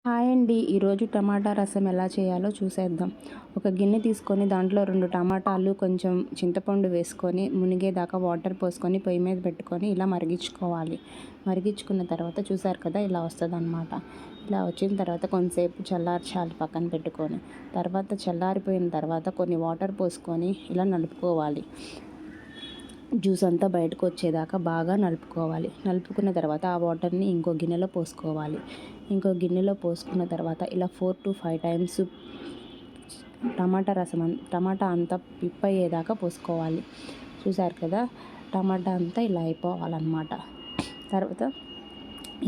Hi అండి. ఈరోజు టమాటా రసం ఎలా చేయాలో చూసేద్దాం. ఒక గిన్నె తీసుకొని దాంట్లో 2 టమాటాలు, కొంచెం చింతపండు వేసుకొని మునిగేదాకా వాటర్ పోసుకొని పొయ్యి మీద పెట్టుకొని ఇలా మరిగించుకోవాలి. మరిగించుకున్న తర్వాత చూసారు కదా ఇలా వస్తుందన్నమాట. ఇలా వచ్చిన తర్వాత కొంతసేపు చల్లార్చాలి పక్కన పెట్టుకొని. తర్వాత చల్లారిపోయిన తర్వాత కొన్ని వాటర్ పోసుకొని ఇలా నలుపుకోవాలి. జ్యూస్ అంతా బయటకు వచ్చేదాకా బాగా నలుపుకోవాలి. నలుపుకున్న తర్వాత ఆ వాటర్ని ఇంకో గిన్నెలో పోసుకోవాలి. ఇంకో గిన్నెలో పోసుకున్న తర్వాత ఇలా 4 to 5 టైమ్స్ టమాటా అంతా పిప్పయ్యేదాకా పోసుకోవాలి. చూసారు కదా టమాటా అంతా ఇలా అయిపోవాలన్నమాట. తర్వాత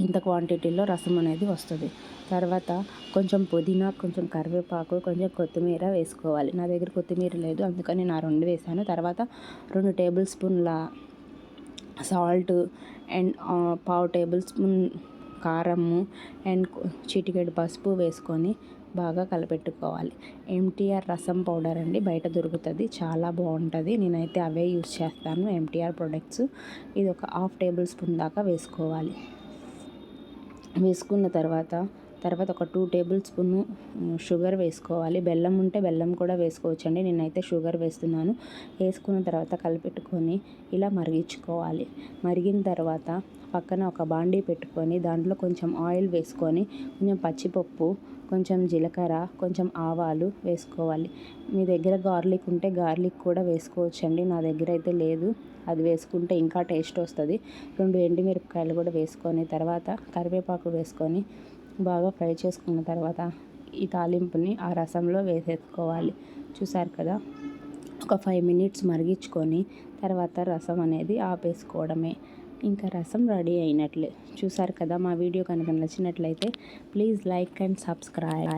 ఇంత క్వాంటిటీలో రసం అనేది వస్తుంది. తర్వాత కొంచెం పుదీనా, కొంచెం కరివేపాకు, కొంచెం కొత్తిమీర వేసుకోవాలి. నా దగ్గర కొత్తిమీర లేదు, అందుకని నా 2 వేసాను. తర్వాత 2 టేబుల్ స్పూన్ల సాల్ట్ అండ్ పావు టేబుల్ స్పూన్ కారము అండ్ చిటికెడు పసుపు వేసుకొని బాగా కలపెట్టుకోవాలి. ఎంటీఆర్ రసం పౌడర్ అండి, బయట దొరుకుతుంది, చాలా బాగుంటుంది. నేనైతే అవే యూస్ చేస్తాను, ఎంటీఆర్ ప్రొడక్ట్స్. ఇది ఒక హాఫ్ టేబుల్ స్పూన్ దాకా వేసుకోవాలి. వేసుకున్న తర్వాత ఒక 2 టేబుల్ స్పూన్ షుగర్ వేసుకోవాలి. బెల్లం ఉంటే బెల్లం కూడా వేసుకోవచ్చండి, నేనైతే షుగర్ వేస్తున్నాను. వేసుకున్న తర్వాత కలిపెట్టుకొని ఇలా మరిగించుకోవాలి. మరిగిన తర్వాత పక్కన ఒక బాండీ పెట్టుకొని దాంట్లో కొంచెం ఆయిల్ వేసుకొని కొంచెం పచ్చిపప్పు, కొంచెం జీలకర్ర, కొంచెం ఆవాలు వేసుకోవాలి. మీ దగ్గర గార్లిక్ ఉంటే గార్లిక్ కూడా వేసుకోవచ్చండి, నా దగ్గర అయితే లేదు. అది వేసుకుంటే ఇంకా టేస్ట్ వస్తుంది. 2 ఎండుమిరపకాయలు కూడా వేసుకొని తర్వాత కరివేపాకు వేసుకొని బాగా ఫ్రై చేసుకున్న తర్వాత ఈ తాలింపుని ఆ రసంలో వేసేసుకోవాలి. చూసారు కదా ఒక 5 మినిట్స్ మరిగించుకొని తర్వాత రసం అనేది ఆపేసుకోవడమే. ఇంకా రసం రెడీ అయినట్లే. చూసారు కదా, మా వీడియో కనుక నచ్చినట్లయితే ప్లీజ్ లైక్ అండ్ సబ్స్క్రైబ్.